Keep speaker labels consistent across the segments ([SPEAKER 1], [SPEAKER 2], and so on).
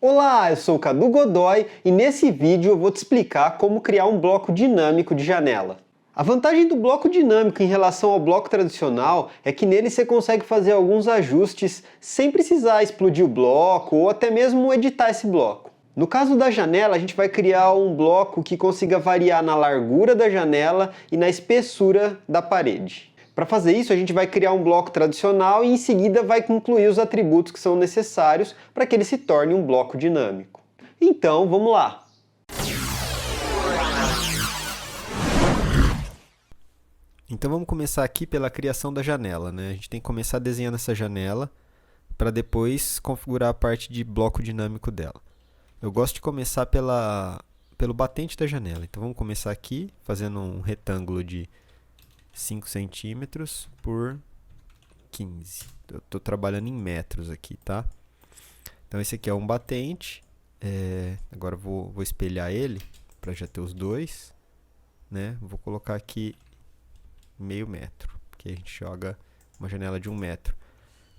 [SPEAKER 1] Olá, eu sou o Cadu Godoy e nesse vídeo eu vou te explicar como criar um bloco dinâmico de janela. A vantagem do bloco dinâmico em relação ao bloco tradicional é que nele você consegue fazer alguns ajustes sem precisar explodir o bloco ou até mesmo editar esse bloco. No caso da janela, a gente vai criar um bloco que consiga variar na largura da janela e na espessura da parede. Para fazer isso, a gente vai criar um bloco tradicional e em seguida vai incluir os atributos que são necessários para que ele se torne um bloco dinâmico. Então, vamos lá!
[SPEAKER 2] Então vamos começar aqui pela criação da janela, né? A gente tem que começar desenhando essa janela para depois configurar a parte de bloco dinâmico dela. Eu gosto de começar pelo batente da janela. Então vamos começar aqui fazendo um retângulo de 5 centímetros por 15. Eu estou trabalhando em metros aqui, tá? Então esse aqui é um batente. Agora eu vou espelhar ele para já ter os dois, né? Vou colocar aqui meio metro, porque a gente joga uma janela de 1 metro.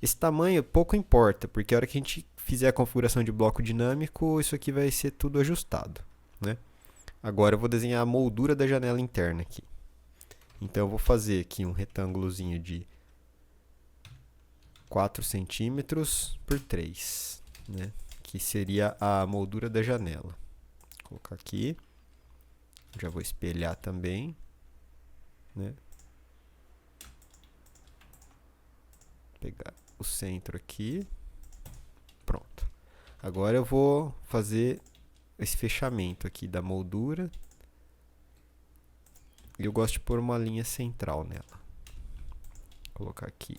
[SPEAKER 2] Esse tamanho pouco importa, porque a hora que a gente fizer a configuração de bloco dinâmico, isso aqui vai ser tudo ajustado, né? Agora eu vou desenhar a moldura da janela interna aqui. Então eu vou fazer aqui um retângulozinho de 4 centímetros por 3, né? Que seria a moldura da janela. Vou colocar aqui. Já vou espelhar também, né? Pegar o centro aqui. Pronto. Agora eu vou fazer esse fechamento aqui da moldura. E eu gosto de pôr uma linha central nela. Vou colocar aqui.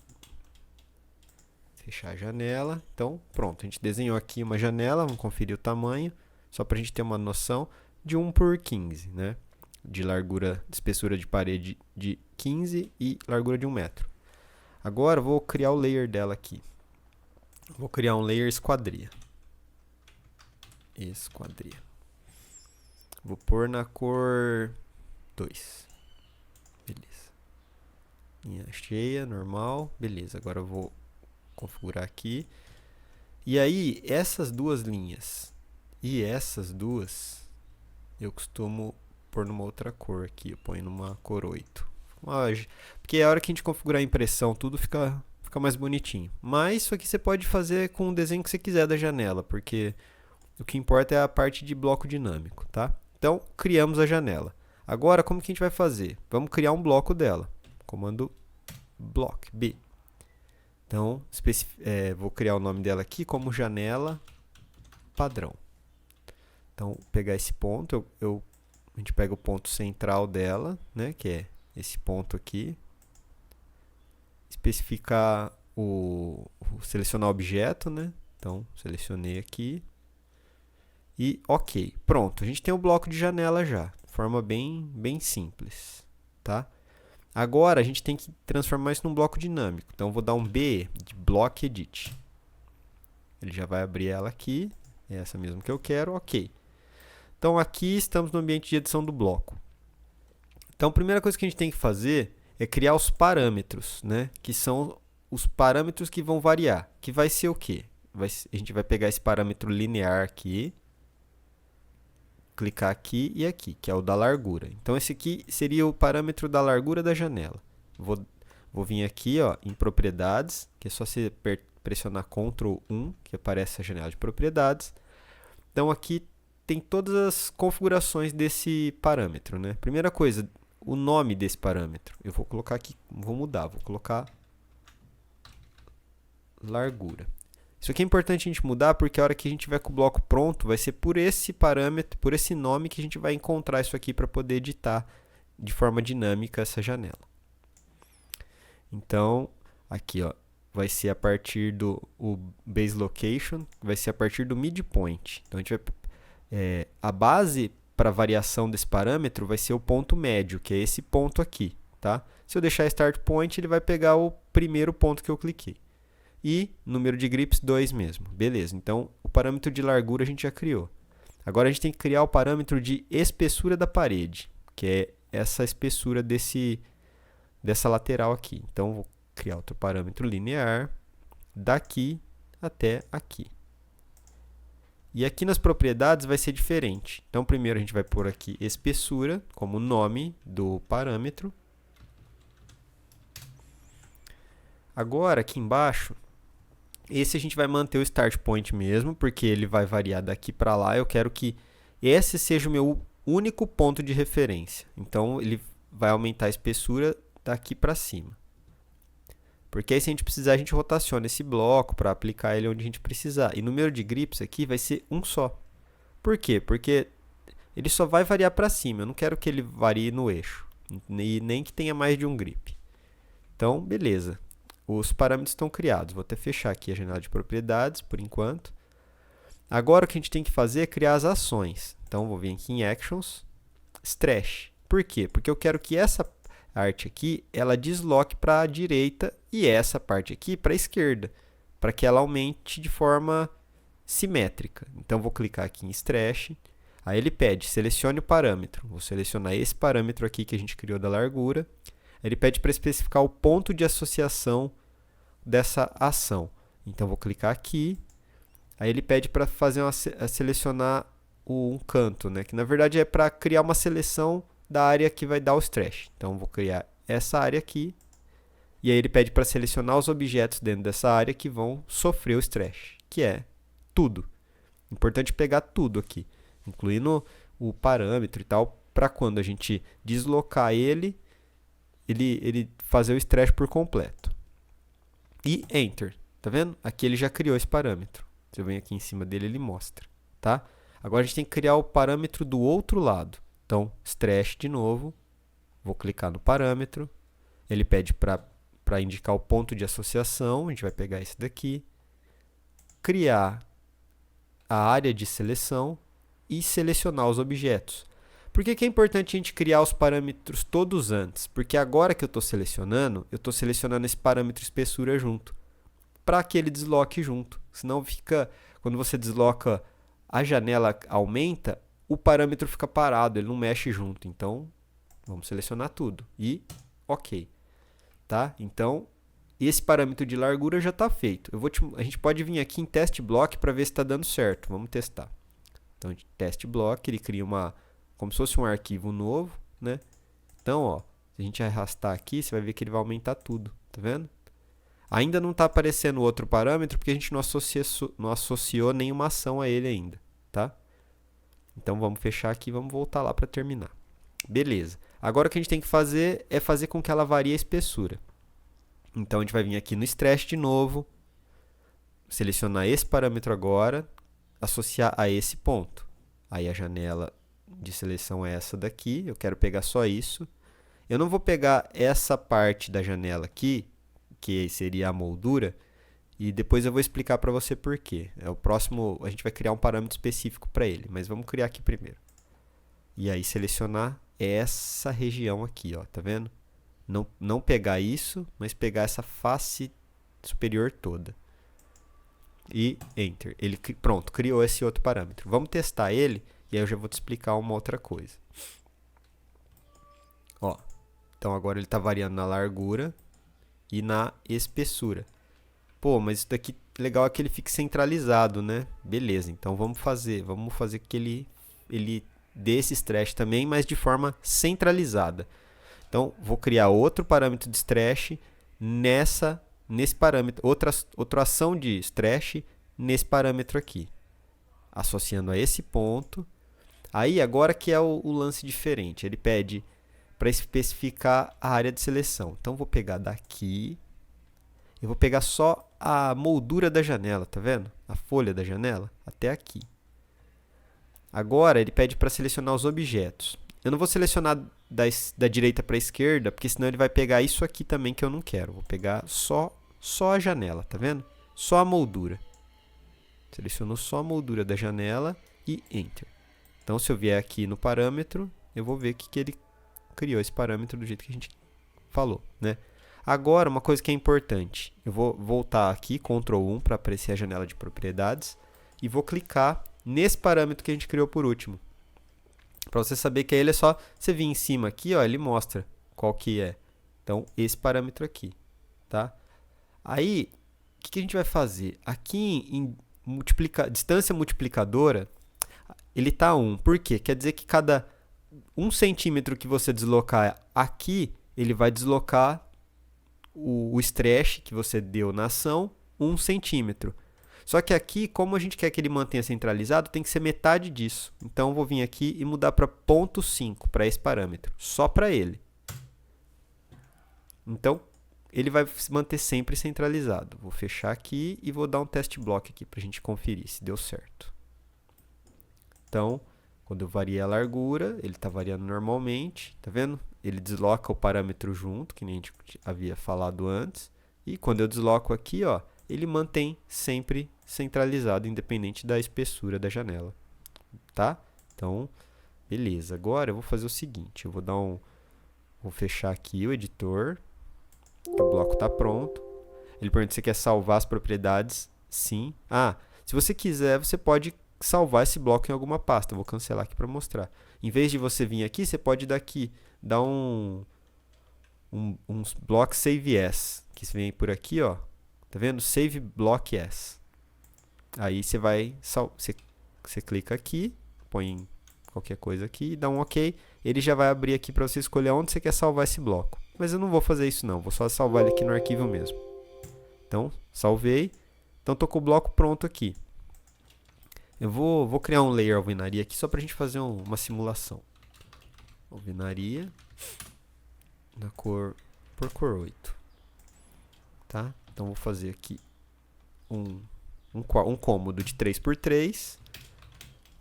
[SPEAKER 2] Fechar a janela. Então, pronto. A gente desenhou aqui uma janela. Vamos conferir o tamanho. Só para a gente ter uma noção. De 1 por 15, né? De largura, de espessura de parede de 15 e largura de 1 metro. Agora eu vou criar o layer dela aqui. Vou criar um layer esquadria. Esquadria. Vou pôr na cor 2. Beleza. Linha cheia, normal. Beleza, agora eu vou configurar aqui. E aí, essas duas linhas e essas duas, eu costumo pôr numa outra cor aqui. Eu ponho numa cor 8. Porque a hora que a gente configurar a impressão, tudo fica mais bonitinho. Mas isso aqui você pode fazer com o desenho que você quiser da janela, porque o que importa é a parte de bloco dinâmico, tá? Então, criamos a janela. Agora, como que a gente vai fazer? Vamos criar um bloco dela. Comando block, B. Então, vou criar o nome dela aqui como janela padrão. Então, pegar esse ponto, a gente pega o ponto central dela, né, que é esse ponto aqui, especificar selecionar o objeto, né? Então, selecionei aqui e ok, pronto, a gente tem o bloco de janela já, de forma bem simples, tá? Agora a gente tem que transformar isso num bloco dinâmico, então vou dar um B de Block Edit. Ele já vai abrir ela aqui, é essa mesmo que eu quero, ok. Então aqui estamos no ambiente de edição do bloco. Então, a primeira coisa que a gente tem que fazer é criar os parâmetros, né? Que são os parâmetros que vão variar. Que vai ser o quê? A gente vai pegar esse parâmetro linear aqui, clicar aqui e aqui, que é o da largura. Então, esse aqui seria o parâmetro da largura da janela. Vou vir aqui, ó, em propriedades, que é só você pressionar Ctrl 1, que aparece a janela de propriedades. Então, aqui tem todas as configurações desse parâmetro, né? Primeira coisa, o nome desse parâmetro. Eu vou colocar aqui, vou mudar, vou colocar largura. Isso aqui é importante a gente mudar porque a hora que a gente tiver com o bloco pronto, vai ser por esse parâmetro, por esse nome que a gente vai encontrar isso aqui para poder editar de forma dinâmica essa janela. Então, aqui, ó, vai ser a partir do base location, vai ser a partir do midpoint. Então, a gente vai a base para variação desse parâmetro vai ser o ponto médio, que é esse ponto aqui, tá? Se eu deixar start point, ele vai pegar o primeiro ponto que eu cliquei. E número de grips 2 mesmo. Beleza, então o parâmetro de largura a gente já criou. Agora a gente tem que criar o parâmetro de espessura da parede, que é essa espessura dessa lateral aqui. Então vou criar outro parâmetro linear daqui até aqui. E aqui nas propriedades vai ser diferente. Então, primeiro a gente vai pôr aqui espessura como nome do parâmetro. Agora, aqui embaixo, esse a gente vai manter o start point mesmo, porque ele vai variar daqui para lá. Eu quero que esse seja o meu único ponto de referência. Então, ele vai aumentar a espessura daqui para cima. Porque aí, se a gente precisar, a gente rotaciona esse bloco para aplicar ele onde a gente precisar. E o número de grips aqui vai ser um só. Por quê? Porque ele só vai variar para cima. Eu não quero que ele varie no eixo. E nem que tenha mais de um grip. Então, beleza. Os parâmetros estão criados. Vou até fechar aqui a janela de propriedades, por enquanto. Agora, o que a gente tem que fazer é criar as ações. Então, vou vir aqui em Actions, Stretch. Por quê? Porque eu quero que essa arte aqui, ela desloque para a direita e essa parte aqui para a esquerda, para que ela aumente de forma simétrica. Então, vou clicar aqui em Stretch. Aí ele pede, selecione o parâmetro. Vou selecionar esse parâmetro aqui que a gente criou da largura. Ele pede para especificar o ponto de associação dessa ação. Então, vou clicar aqui. Aí ele pede para fazer selecionar um canto, né? Que na verdade é para criar uma seleção da área que vai dar o stretch. Então, vou criar essa área aqui. E aí ele pede para selecionar os objetos dentro dessa área que vão sofrer o stretch, que é tudo. Importante pegar tudo aqui, incluindo o parâmetro e tal, para quando a gente deslocar ele fazer o stretch por completo. E Enter. Tá vendo? Aqui ele já criou esse parâmetro. Se eu venho aqui em cima dele, ele mostra. Tá? Agora a gente tem que criar o parâmetro do outro lado. Então, stretch de novo. Vou clicar no parâmetro. Ele pede para indicar o ponto de associação. A gente vai pegar esse daqui. Criar a área de seleção e selecionar os objetos. Por que é importante a gente criar os parâmetros todos antes? Porque agora que eu estou selecionando esse parâmetro espessura junto, para que ele desloque junto. Senão fica, quando você desloca, a janela aumenta, o parâmetro fica parado, ele não mexe junto. Então, vamos selecionar tudo. E, ok. Tá? Então, esse parâmetro de largura já está feito. A gente pode vir aqui em Test Block para ver se está dando certo. Vamos testar. Então, Test Block, ele cria como se fosse um arquivo novo, né? Então, ó, se a gente arrastar aqui, você vai ver que ele vai aumentar tudo, tá vendo? Ainda não está aparecendo outro parâmetro porque a gente não associou nenhuma ação a ele ainda, tá? Então, vamos fechar aqui e vamos voltar lá para terminar. Beleza. Agora, o que a gente tem que fazer é fazer com que ela varie a espessura. Então, a gente vai vir aqui no Stretch de novo, selecionar esse parâmetro agora, associar a esse ponto. Aí, a janela de seleção é essa daqui, eu quero pegar só isso. Eu não vou pegar essa parte da janela aqui, que seria a moldura, e depois eu vou explicar para você por quê. O próximo, a gente vai criar um parâmetro específico para ele, mas vamos criar aqui primeiro. E aí selecionar essa região aqui, ó, tá vendo? Não pegar isso, mas pegar essa face superior toda. E Enter. Pronto, criou esse outro parâmetro. Vamos testar ele. E aí eu já vou te explicar uma outra coisa. Ó, então agora ele está variando na largura e na espessura. Pô, mas isso daqui legal é que ele fique centralizado, né? Beleza, então vamos fazer que ele dê esse stretch também, mas de forma centralizada. Então, vou criar outro parâmetro de stretch nesse parâmetro, outra ação de stretch nesse parâmetro aqui, associando a esse ponto. Aí, agora que é o lance diferente, ele pede para especificar a área de seleção. Então, vou pegar daqui, eu vou pegar só a moldura da janela, tá vendo? A folha da janela, até aqui. Agora, ele pede para selecionar os objetos. Eu não vou selecionar da direita para a esquerda, porque senão ele vai pegar isso aqui também que eu não quero. Vou pegar só a janela, tá vendo? Só a moldura. Selecionou só a moldura da janela e Enter. Então, se eu vier aqui no parâmetro, eu vou ver que ele criou esse parâmetro do jeito que a gente falou, né? Agora, uma coisa que é importante. Eu vou voltar aqui, Ctrl 1, para aparecer a janela de propriedades. E vou clicar nesse parâmetro que a gente criou por último. Para você saber que ele é só você vir em cima aqui, ó, ele mostra qual que é. Então, esse parâmetro aqui, tá? Aí, o que a gente vai fazer? Aqui distância multiplicadora, ele tá 1. Por quê? Quer dizer que cada 1 centímetro que você deslocar aqui, ele vai deslocar o stretch que você deu na ação 1 centímetro. Só que aqui, como a gente quer que ele mantenha centralizado, tem que ser metade disso. Então, eu vou vir aqui e mudar para 0,5, para esse parâmetro, só para ele. Então, ele vai se manter sempre centralizado. Vou fechar aqui e vou dar um test block aqui para a gente conferir se deu certo. Então, quando eu variei a largura, ele está variando normalmente, tá vendo? Ele desloca o parâmetro junto, que nem a gente havia falado antes. E quando eu desloco aqui, ó, ele mantém sempre centralizado, independente da espessura da janela, tá? Então, beleza. Agora eu vou fazer o seguinte, eu vou fechar aqui o editor, o bloco está pronto. Ele pergunta se você quer salvar as propriedades, sim. Se você quiser, você pode salvar esse bloco em alguma pasta. Eu vou cancelar aqui para mostrar. Em vez de você vir aqui, você pode dar uns blocos save as, que vem por aqui, ó. Tá vendo? Save block as. Aí você clica aqui, põe qualquer coisa aqui, dá um OK. Ele já vai abrir aqui para você escolher onde você quer salvar esse bloco. Mas eu não vou fazer isso não, vou só salvar ele aqui no arquivo mesmo. Então, salvei. Então, estou com o bloco pronto aqui. Eu vou criar um layer alvenaria aqui só para a gente fazer uma simulação. Alvenaria por cor 8. Tá? Então, vou fazer aqui um cômodo de 3x3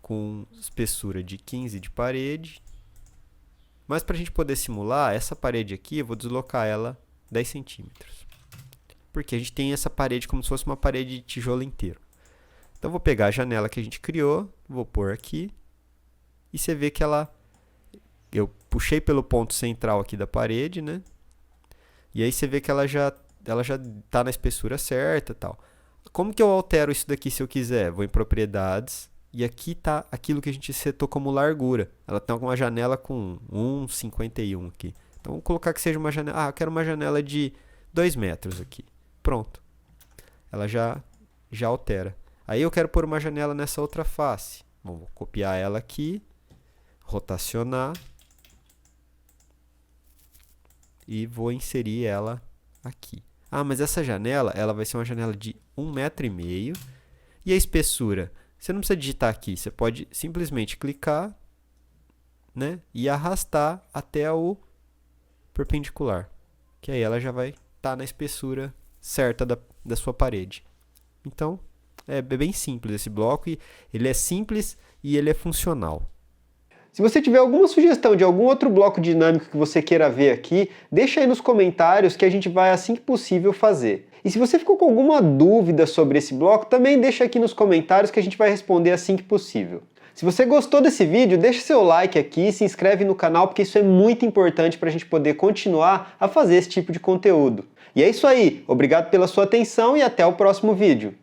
[SPEAKER 2] com espessura de 15 de parede. Mas para a gente poder simular, essa parede aqui, eu vou deslocar ela 10 centímetros. Porque a gente tem essa parede como se fosse uma parede de tijolo inteiro. Então, eu vou pegar a janela que a gente criou, vou pôr aqui. E você vê que eu puxei pelo ponto central aqui da parede, né? E aí você vê que ela já está na espessura certa e tal. Como que eu altero isso daqui se eu quiser? Vou em propriedades. E aqui está aquilo que a gente setou como largura. Ela está com uma janela com 1,51 aqui. Então, vou colocar que seja uma janela... eu quero uma janela de 2 metros aqui. Pronto. Ela já altera. Aí, eu quero pôr uma janela nessa outra face. Bom, vou copiar ela aqui. Rotacionar. E vou inserir ela aqui. Mas essa janela, ela vai ser uma janela de 1,5 m. E a espessura... Você não precisa digitar aqui, você pode simplesmente clicar, né, e arrastar até o perpendicular. Que aí ela já vai estar na espessura certa da sua parede. Então, é bem simples esse bloco, e ele é simples e ele é funcional.
[SPEAKER 1] Se você tiver alguma sugestão de algum outro bloco dinâmico que você queira ver aqui, deixa aí nos comentários que a gente vai, assim que possível, fazer. E se você ficou com alguma dúvida sobre esse bloco, também deixa aqui nos comentários que a gente vai responder assim que possível. Se você gostou desse vídeo, deixa seu like aqui e se inscreve no canal, porque isso é muito importante para a gente poder continuar a fazer esse tipo de conteúdo. E é isso aí, obrigado pela sua atenção e até o próximo vídeo.